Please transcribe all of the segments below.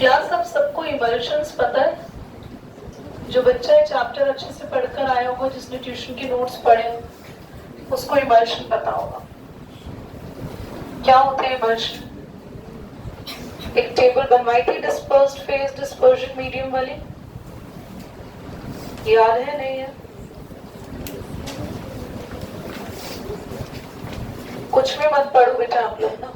Class आप सबको emulsions पता है? जो बच्चा ये चैप्टर अच्छे से पढ़कर आया होगा, जिसने ट्यूशन के नोट्स पढ़े उसको इमल्शन पता होगा। क्या होते हैं इमल्शन? एक टेबल बनवाई थी डिस्पर्स्ड फेज डिस्पर्जन मीडियम वाली, याद है नहीं है? कुछ भी मत पढ़ो बेटा आप लोग ना,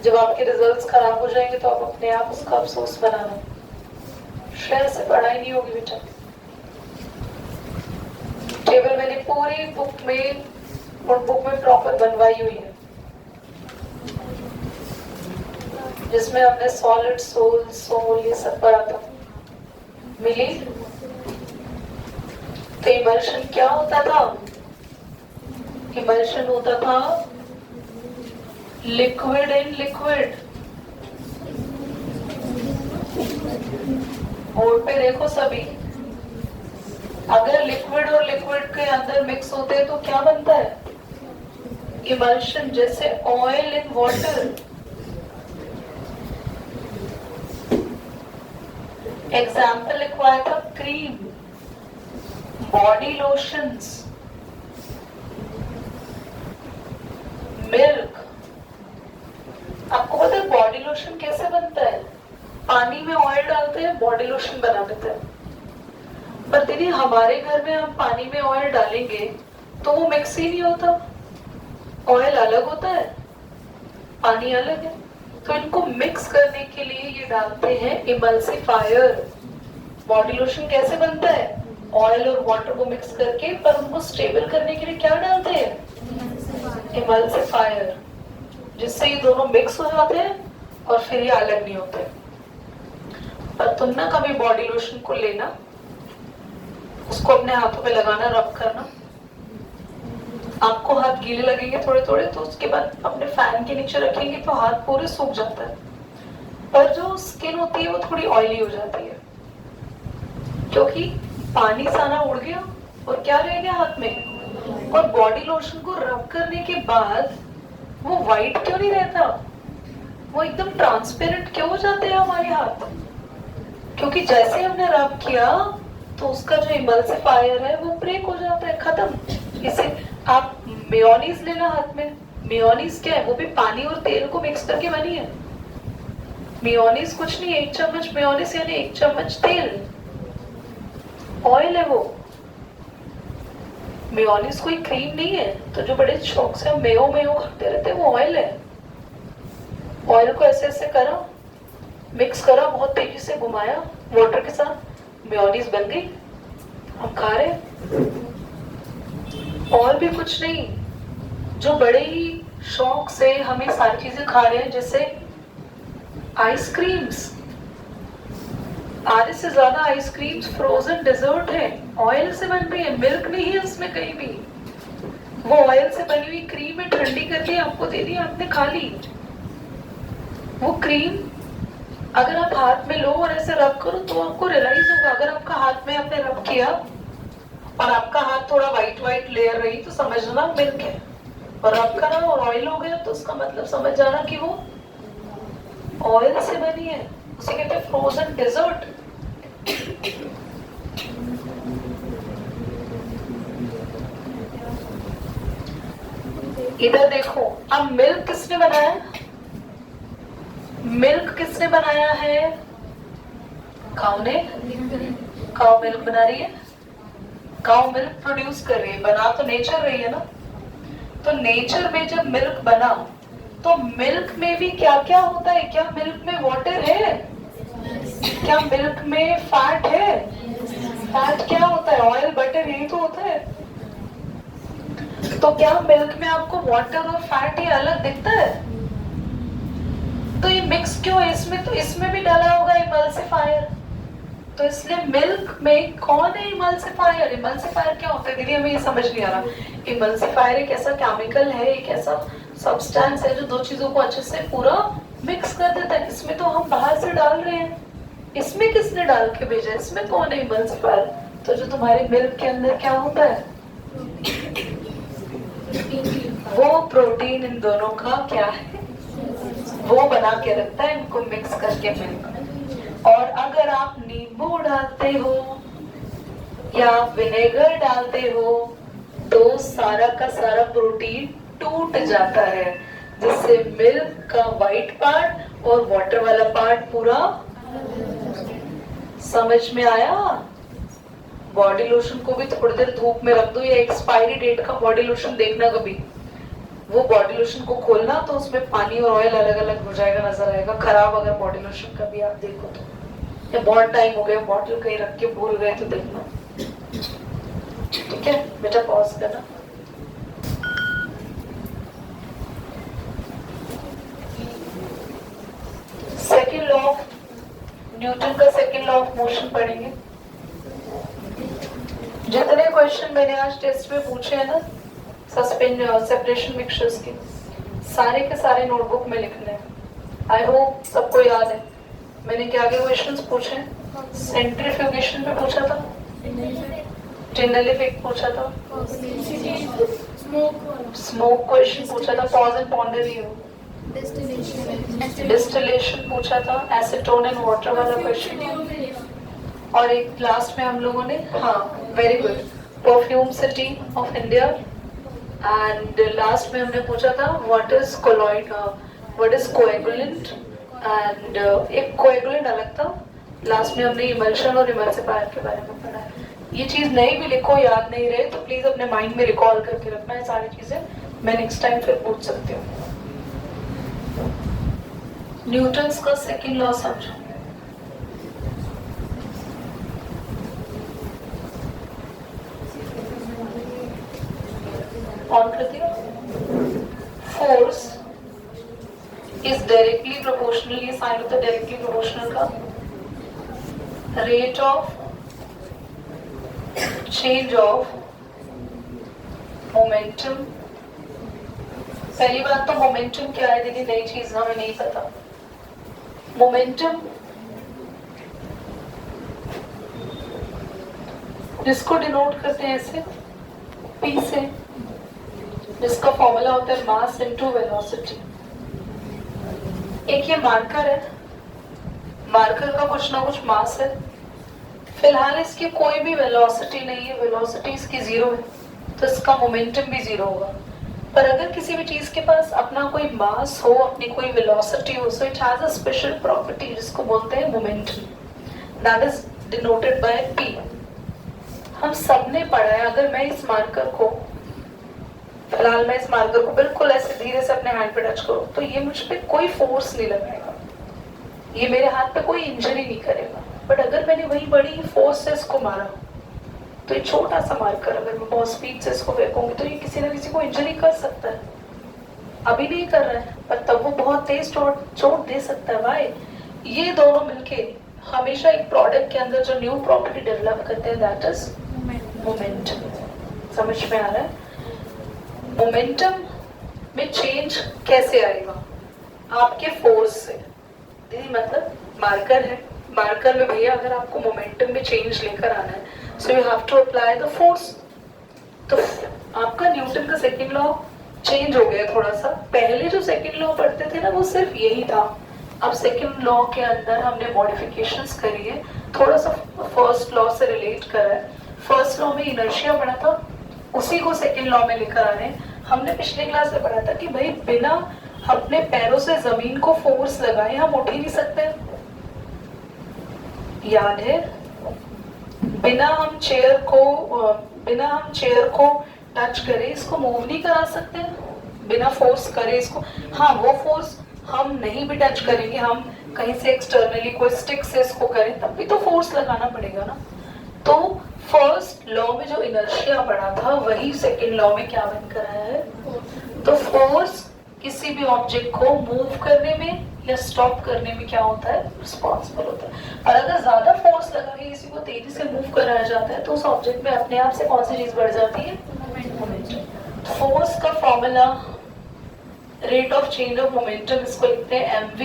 जब आपके रिजल्ट्स खराब हो जाएंगे तो आप अपने आप उसका अफसोस बनाना। शहर से पढ़ाई नहीं होगी बेटा। टेबल मैंने पूरी बुक में और बुक में प्रॉपर बनवाई हुई है, जिसमें हमने सॉलिड सोल सोल ये सब पढ़ा था, मिली? तो इमल्शन क्या होता था? इमल्शन होता था लिक्विड इन लिक्विड। बोर्ड पे देखो सभी, अगर लिक्विड और लिक्विड के अंदर मिक्स होते हैं तो क्या बनता है? इमल्शन। जैसे ऑयल इन वाटर। एग्जाम्पल लिखवाया था क्रीम, बॉडी लोशंस, मिल्क। आपको पता है बॉडी लोशन कैसे बनता है? पानी में ऑयल डालते हैं, बॉडी लोशन बना देते हैं। पर दीदी हमारे घर में हम पानी में ऑयल डालेंगे तो वो मिक्स ही नहीं होता, ऑयल अलग होता है, पानी अलग है। तो इनको मिक्स करने के लिए ये डालते हैं इमल्सिफायर। बॉडी लोशन कैसे बनता है? ऑयल और वाटर को मिक्स करके, पर उनको स्टेबल करने के लिए क्या डालते हैं? इमल्सिफायर, जिससे ये दोनों मिक्स हो जाते हैं और फिर ये अलग नहीं होते। पर तुम ना कभी बॉडी लोशन को लेना, उसको अपने हाथों पे लगाना, रब करना, आपको हाथ गीले लगेंगे थोड़े थोड़े, तो उसके बाद अपने फैन के नीचे रखेंगे तो हाथ पूरे सूख जाता है। पर जो स्किन होती है वो थोड़ी ऑयली हो जाती है, क्योंकि पानी सारा उड़ गया और क्या रह गया हाथ में। और बॉडी लोशन को रब करने के बाद वो व्हाइट क्यों नहीं रहता? वो एकदम ट्रांसपेरेंट क्यों हो जाते हैं हमारे हाथ? क्योंकि जैसे हमने रब किया तो उसका जो इमल्सिफायर है वो ब्रेक हो जाता है, खत्म। इसे आप मेयोनीज लेना हाथ में, मेयोनीज क्या है? वो भी पानी और तेल को मिक्स करके बनी है। मेयोनीज कुछ नहीं, 1 चम्मच मेयोनीज यानी 1 चम्मच तेल, ऑयल है वो। मेयोनीज कोई क्रीम नहीं है। तो जो बड़े शौक से हम मेयो मेयो खाते रहते हैं वो ऑयल है। ऑयल को ऐसे ऐसे करा, मिक्स करा, बहुत तेजी से घुमाया वाटर के साथ, मेयोनीज बन गई, हम खा रहे। और भी कुछ नहीं, जो बड़े ही शौक से हम ये सारी चीजें खा रहे हैं, जैसे आइसक्रीम्स। आधे से ज्यादा आइसक्रीम्स फ्रोजन डेजर्ट है, ऑयल से बन रही है, मिल्क नहीं है उसमें कहीं भी। वो ऑयल से बनी हुई क्रीम है, ठंडी करके आपको दे दी, आपने खा ली। वो क्रीम अगर आप हाथ में लो और ऐसे रब करो तो आपको रियलाइज होगा। अगर आपका हाथ में आपने रब किया और आपका हाथ थोड़ा व्हाइट व्हाइट लेयर रही तो समझना मिल्क है, और रब करा और ऑयल हो गया तो उसका मतलब समझ जाना कि वो ऑयल से बनी है। उसे कहते हैं फ्रोजन डेजर्ट। इधर देखो, अब मिल्क किसने बनाया? मिल्क किसने बनाया है? काऊ ने। काऊ मिल्क बना रही है, काऊ मिल्क प्रोड्यूस कर रही है, बना तो नेचर रही है ना। तो नेचर में जब मिल्क बना तो मिल्क में भी क्या क्या होता है? क्या मिल्क में वाटर है? क्या मिल्क में फैट है? फैट क्या होता है? ऑयल बटर यही तो होता है। तो क्या मिल्क में आपको वाटर और फैट ये अलग दिखता है? तो ये मिक्स क्यों है इसमें? तो इसमें भी डाला होगा इमल्सिफायर। तो इसलिए मिल्क में कौन है इमल्सिफायर? इमल्सिफायर क्या होता है दीदी, हमें ये समझ नहीं आ रहा। इमल्सिफायर एक ऐसा केमिकल है, एक ऐसा सब्सटेंस है जो दो चीजों को अच्छे से पूरा मिक्स कर देता है। इसमें तो हम बाहर से डाल रहे हैं, इसमें किसने डाल के भेजा? इसमें कौन है इमल्सिफायर? तो जो तुम्हारे मिल्क के अंदर क्या होता है, वो प्रोटीन इन दोनों का क्या है, वो बना के रखता है इनको मिक्स करके मिल्क। और अगर आप नींबू डालते हो या विनेगर डालते हो तो सारा का सारा प्रोटीन टूट जाता है, जिससे मिल्क का व्हाइट पार्ट और वाटर वाला पार्ट पूरा। समझ में आया? बॉडी लोशन को भी थोड़ी देर धूप में रख दो, या एक्सपायरी डेट का बॉडी लोशन देखना कभी, वो बॉडी लोशन को खोलना तो उसमें पानी और ऑयल अलग अलग हो जाएगा, नजर आएगा खराब। अगर बॉडी लोशन कभी आप देखो तो, या बहुत टाइम हो गया बॉटल कहीं रख के भूल गए तो देखना। ठीक है बेटा, पॉज करना। सेकेंड लॉ ऑफ न्यूटन का सेकेंड लॉ ऑफ मोशन पढ़ेंगे। जितने क्वेश्चन मैंने आज टेस्ट में पूछे हैं ना सेपरेशन मिक्सचर्स के, सारे के सारे नोटबुक में लिखने हैं। आई होप सबको याद है मैंने क्या क्या क्वेश्चंस पूछे। सेंट्रीफ्यूगेशन पे पूछा था, टिंडल इफेक्ट पूछा था, स्मोक क्वेश्चन पूछा था, पॉज एंड पॉन्डर ही हो, डिस्टिलेशन पूछा था, एसीटोन एंड वाटर वाला क्वेश्चन, और एक लास्ट में हम लोगों ने, हाँ very good, perfume city of India, and last में हमने पूछा था what is colloid, what is coagulant, and एक कोएगुलेंट अलग था। लास्ट में हमने इमल्शन और इमल्सिफायर के बारे में पढ़ा है। ये चीज नहीं भी लिखो, याद नहीं रहे तो प्लीज अपने माइंड में रिकॉल करके रखना है सारी चीजें, मैं नेक्स्ट टाइम फिर पूछ सकती हूँ। न्यूटन्स का सेकेंड लॉ समझो। ऑन कर दिया। फोर्स इज डायरेक्टली प्रोपोर्शनल, ये साइन होता है डायरेक्टली प्रोपोर्शनल का, rate of change of momentum. पहली बात तो मोमेंटम क्या है दीदी, नई चीज हमें नहीं पता। मोमेंटम जिसको डिनोट करते हैं ऐसे P से, जिसका फॉर्मूला होता है मास इनटू वेलोसिटी। एक ये मार्कर है, मार्कर का कुछ ना कुछ मास है, फिलहाल इसकी कोई भी वेलोसिटी नहीं है, वेलोसिटी इसकी जीरो है, तो इसका मोमेंटम भी जीरो होगा। पर अगर किसी भी चीज के पास अपना कोई मास हो, अपनी कोई वेलोसिटी हो, so it has a special property जिसको बोलते हैं momentum, that is denoted by P। हम सबने पढ़ा है, अगर मैं इस मार्कर को, फिलहाल मैं इस मार्कर को बिल्कुल ऐसे धीरे से अपने हैंड पे टच करूं तो ये मुझ पे कोई फोर्स नहीं लगाएगा, ये मेरे हाथ पे कोई इंजरी नहीं करेगा। बट अगर मैंने वही बड़ी फोर्स से इसको मारा तो ये छोटा सा मार्कर अगर मैं बहुत स्पीड से इसको फेंकूंगी तो ये किसी ना किसी को इंजरी कर सकता है। अभी नहीं कर रहा है पर तब वो बहुत तेज चोट दे सकता है। भाई ये दोनों मिलके हमेशा एक प्रोडक्ट के अंदर जो न्यू प्रॉपर्टी डेवलप करते हैं, दैट इज मोमेंटम। समझ में आ रहा है? मोमेंटम में चेंज कैसे आएगा? आपके फोर्स से। दीदी मतलब मार्कर है, मार्कर में भैया अगर आपको मोमेंटम में चेंज लेकर आना है so you have to apply the force. तो आपका न्यूटन का सेकेंड लॉ चेंज हो गया थोड़ा सा। पहले जो सेकेंड लॉ पढ़ते थे ना वो सिर्फ यही था, अब सेकेंड लॉ के अंदर हमने मॉडिफिकेशंस करी है, थोड़ा सा फर्स्ट लॉ से रिलेट करा है। फर्स्ट लॉ में इनर्शिया पढ़ा था, उसी को सेकेंड लॉ में लेकर आ रहे हैं। हमने पिछले क्लास में पढ़ा था कि भाई बिना अपने पैरों से जमीन को फोर्स लगाए हम उठ ही नहीं सकते, याद है? बिना हम चेयर को टच करे इसको मूव नहीं करा सकते, बिना फोर्स करे इसको। हाँ वो फोर्स हम नहीं भी टच करेंगे, हम कहीं से एक्सटर्नली कोई स्टिक से इसको करें तब भी तो फोर्स लगाना पड़ेगा ना। तो फर्स्ट लॉ में जो इनर्शिया पढ़ा था वही सेकेंड लॉ में क्या बन कर आया है? तो फोर्स किसी भी ऑब्जेक्ट को मूव करने में या स्टॉप करने में क्या होता है? रिस्पॉन्सिबल होता है। और अगर ज्यादा फोर्स लगा के किसी को तेजी से मूव कराया जाता है तो उस ऑब्जेक्ट में अपने आप से कौन सी चीज बढ़ जाती है? मोमेंटम। फोर्स का formula rate of change of momentum, इसको लिखते हैं mv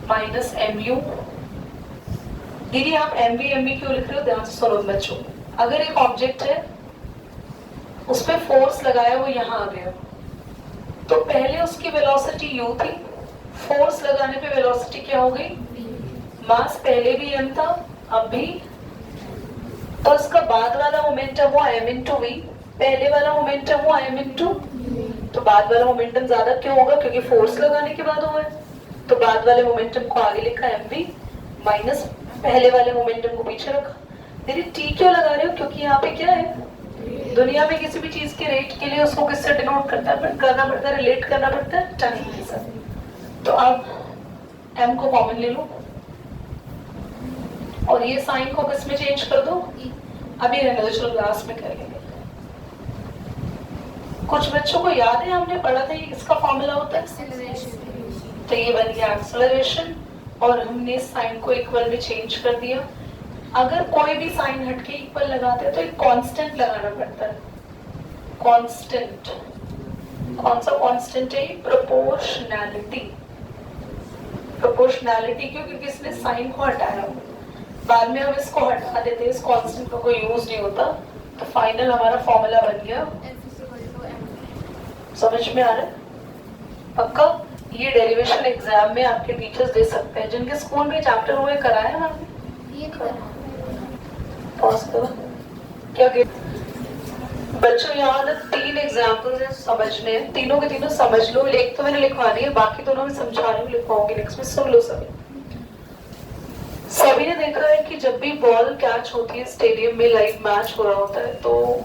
माइनस mu। दीदी आप mv क्यों लिख रहे हो? ध्यान से सुनो बच्चों। अगर एक ऑब्जेक्ट है उस पर फोर्स लगाया, वो यहाँ आ गया, तो पहले उसकी वेलोसिटी u थी, फोर्स लगाने पे वेलोसिटी क्या हो गई? मास पहले भी m था, अब भी, तो इसका बाद वाला मोमेंटम हुआ m इंटू वी, पहले वाला मोमेंटम हुआ m इंटू, तो बाद वाला मोमेंटम ज्यादा क्यों होगा? क्योंकि फोर्स लगाने के बाद हुआ है, तो बाद वाले मोमेंटम को आगे लिखा mv माइनस पहले वाले मोमेंटम को पीछे रखा। दीदी टी क्यों लगा रहे हो? क्योंकि यहाँ पे क्या है, दुनिया में किसी भी चीज के रेट के लिए उसको किससे डिनोट करना पड़ता है, रिलेट करना पड़ता है टाइम के साथ। तो अब m को कॉमन ले लो और ये साइन को किस में चेंज कर दो, अभी रहने दो, चलो क्लास में कर लेंगे। कुछ बच्चों को याद है हमने पढ़ा था ये किसका फॉर्मूला होता है, तो ये बन गया एक्सेलरेशन और हमने साइन को इक्वल में चेंज कर दिया। अगर कोई भी साइन हटके इक्वल लगाते हैं तो एक कांस्टेंट लगाना पड़ता है, कांस्टेंट। कौन सा कांस्टेंट है? प्रोपोर्शनैलिटी। प्रोपोर्शनैलिटी क्यों? क्योंकि इसने साइन को हटाया, बाद में हम इसको हटा देते हैं, इस कांस्टेंट का कोई यूज नहीं होता, तो फाइनल हमारा फॉर्मूला बन गया। समझ में आ रहा है? पक्का? ये डेरिवेशन एग्जाम में आपके टीचर्स दे सकते हैं, जिनके स्कूल में चैप्टर हुए कराया ना पॉज करो। क्या बच्चों यहाँ ना 3 एग्जाम्पल्स हैं समझने, तीनों के तीनों समझ लो। एक तो मैंने लिखवानी है, बाकी दोनों में समझा रही हूँ, लिखवाऊंगी नेक्स्ट में, सुन लो सभी। सभी ने देखा है कि जब भी बॉल कैच होती है स्टेडियम में, लाइव मैच हो रहा होता है, तो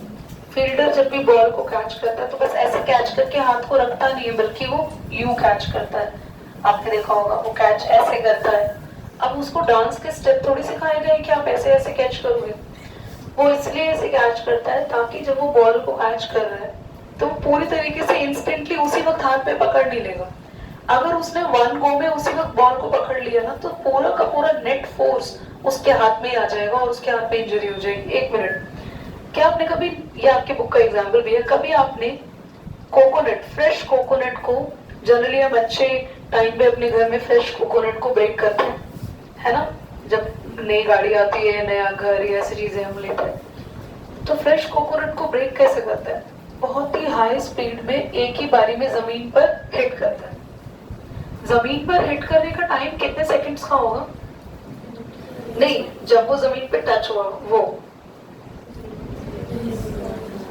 फील्डर जब भी बॉल को कैच करता है तो बस ऐसे कैच करके हाथ को रखता नहीं है, बल्कि वो यूं कैच करता है। आपने देखा होगा वो कैच ऐसे करता है। अब उसको डांस के स्टेप थोड़ी सिखाए गए कि आप ऐसे ऐसे कैच करोगे, वो इसलिए ऐसे कैच करता है ताकि जब वो बॉल को कैच कर रहा है तो वो पूरी तरीके से इंस्टेंटली उसी वक्त हाथ में पकड़ नहीं लेगा। अगर उसने वन गो में उसी वक्त बॉल को पकड़ लिया ना, तो पूरा का पूरा नेट फोर्स उसके हाथ में आ जाएगा और उसके हाथ में इंजरी हो जाएगी। 1 मिनट, क्या आपने कभी, ये आपके बुक का एग्जाम्पल भी है, कभी आपने कोकोनट, फ्रेश कोकोनट को, जनरली हम अच्छे टाइम पे अपने घर में फ्रेश कोकोनट को ब्रेक करते हैं, है ना? जब नई गाड़ी आती है, नया घर या ऐसी चीजें हम लेते हैं, तो फ्रेश कोकोनट को ब्रेक कैसे करते हैं? बहुत ही हाई स्पीड में एक ही बारी में जमीन पर हिट करता है। जमीन पर हिट करने का टाइम कितने सेकंड्स का होगा? नहीं, जब वो जमीन पे टच हुआ वो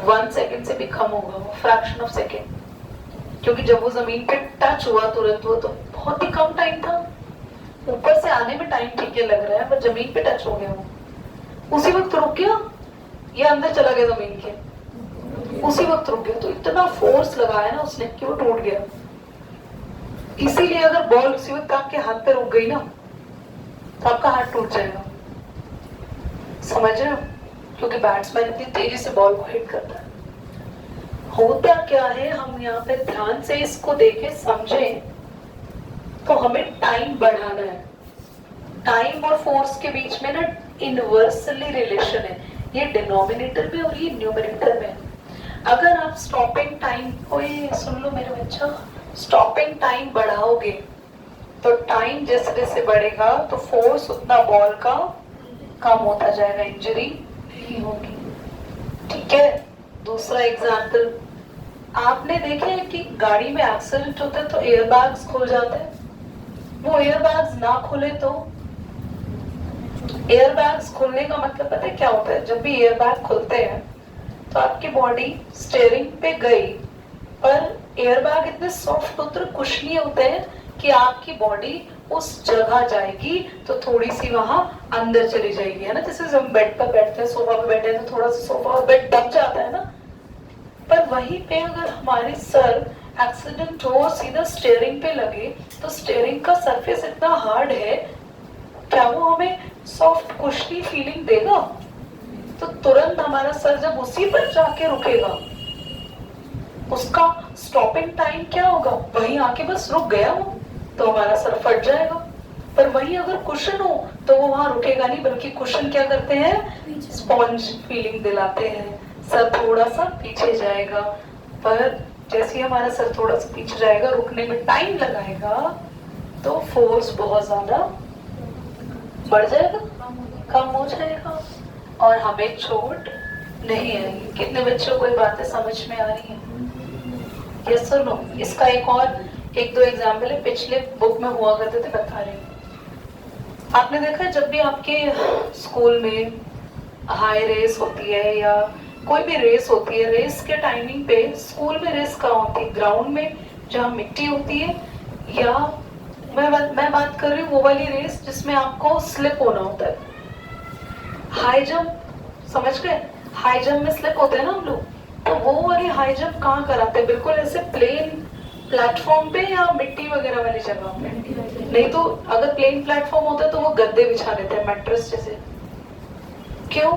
1 सेकंड से भी कम होगा, वो फ्रैक्शन ऑफ सेकंड, क्योंकि जब वो जमीन पे टच हुआ तुरंत, वो तो बहुत ही कम टाइम था। ऊपर से आने में टाइम ठीक है लग रहा है, पर जमीन पे टच हो गया वो, उसी वक्त रुक गया या अंदर चला गया जमीन के, उसी वक्त रुक गया। तो इतना फोर्स लगाया ना उसने कि वो टूट गया। इसीलिए अगर बॉल उसी वक्त आपके हाथ पे रुक गई ना, तो आपका हाथ टूट जाएगा। समझ रहे हो? क्योंकि बैट्समैन इतनी तेजी से बॉल को हिट करता है। होता क्या है, हम यहाँ पे ध्यान से इसको देखें समझें, तो हमें टाइम बढ़ाना है। टाइम और फोर्स के बीच में ना इनवर्सली रिलेशन है, ये डिनोमिनेटर में और ये न्यूमरेटर में। अगर आप स्टॉपिंग टाइम, ओए सुन लो मेरे बच्चा, स्टॉपिंग टाइम बढ़ाओगे तो टाइम जैसे जैसे बढ़ेगा तो फोर्स उतना बॉल का कम होता जाएगा, इंजरी नहीं होगी। ठीक है? दूसरा एग्जाम्पल, आपने देखे है कि गाड़ी में एक्सीडेंट होता है तो एयरबैग्स खुल जाते हैं। वो एयरबैग्स ना खुले तो, एयरबैग्स खुलने का मतलब पता है क्या होता है? जब भी एयरबैग खुलते हैं तो आपकी बॉडी स्टीयरिंग पे गई, पर एयरबैग इतने सॉफ्ट होते हैं, कुशनी होते हैं कि आपकी बॉडी उस जगह जाएगी तो थोड़ी सी वहां अंदर चली जाएगी, है ना? जैसे हम बेड पर बैठते हैं, सोफा पर बैठे हैं तो थोड़ा सा सोफा और बेड दब जाता है ना। पर वहीं पे अगर हमारे सर एक्सीडेंट हो और सीधा स्टीयरिंग पे लगे, तो स्टीयरिंग का सरफेस इतना हार्ड है, क्या वो हमें सॉफ्ट कुशनी फीलिंग देगा? तो तुरंत हमारा सर जब उसी पर जाके रुकेगा, उसका स्टॉपिंग टाइम क्या होगा? वहीं आके बस रुक गया वो, तो हमारा सर फट जाएगा। पर वहीं अगर कुशन हो तो वो वहां रुकेगा नहीं, बल्कि कुशन क्या करते हैं? स्पॉन्ज फीलिंग दिलाते हैं, सर थोड़ा सा पीछे जाएगा। पर जैसे ही हमारा सर थोड़ा सा पीछे जाएगा, रुकने में टाइम लगाएगा, तो फोर्स बहुत ज्यादा बढ़ जाएगा, कम हो जाएगा और हमें चोट नहीं आएगी। कितने बच्चों को ये बातें समझ में आ रही है? ये सुनो, इसका एक 2 एग्जाम्पल है, पिछले बुक में हुआ करते थे, बता रही हूँ। आपने देखा है जब भी आपके स्कूल में हाई रेस होती है या कोई भी रेस होती है, रेस के टाइमिंग पे स्कूल में रेस कहाँ होती है? ग्राउंड में जहाँ मिट्टी होती है, या मैं बात कर रही हूँ वो वाली रेस जिसमें आपको स्लिप होना होता है। हाई जंप, समझ गए? हाई जंप में स्लिप होते हैं ना हम लोग, तो वो वाली हाई जंप कहाँ कराते हैं? बिल्कुल ऐसे प्लेन प्लेटफॉर्म पे या मिट्टी वगैरह वाली जगह पे? नहीं तो अगर प्लेन प्लेटफॉर्म होता है तो वो गद्दे बिछा देते हैं मैट्रेस जैसे। क्यों?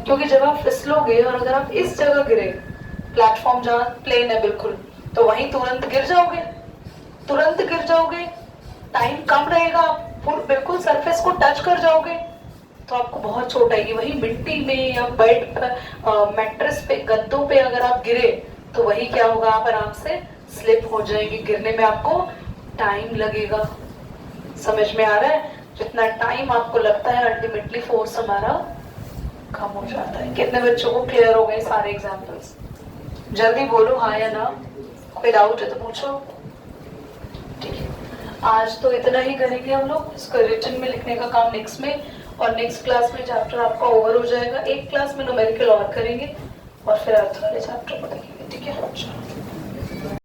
क्योंकि जब आप फिसलोगे और अगर आप इस जगह गिरे, प्लेटफॉर्म जहाँ प्लेन है बिल्कुल, तो वहीं तुरंत गिर जाओगे, तुरंत गिर जाओगे। टाइम कम रहेगा, आप बिल्कुल सरफेस को टच कर जाओगे तो आपको बहुत चोट आएगी। वही मिट्टी में या बेड पर, मैट्रेस पे, गद्दों पे अगर आप गिरे तो वही क्या होगा, आप आराम से स्लिप हो जाएगी। गिरने में आपको टाइम लगेगा। समझ में आ रहा है? जितना टाइम आपको लगता है अल्टीमेटली फोर्स हमारा कम हो जाता है। कितने बच्चों को क्लियर हो गए सारे एग्जांपल्स? जल्दी बोलो हाँ या ना, कोई डाउट है तो पूछो। ठीक है, आज तो इतना ही करेंगे हम लोग। इसको रिटन में लिखने का काम नेक्स्ट में, और नेक्स्ट क्लास में चैप्टर आपका ओवर हो जाएगा। एक क्लास में न्यूमेरिकल और करेंगे और फिर अर्थ वाले चैप्टर को देखेंगे। ठीक है, चलो।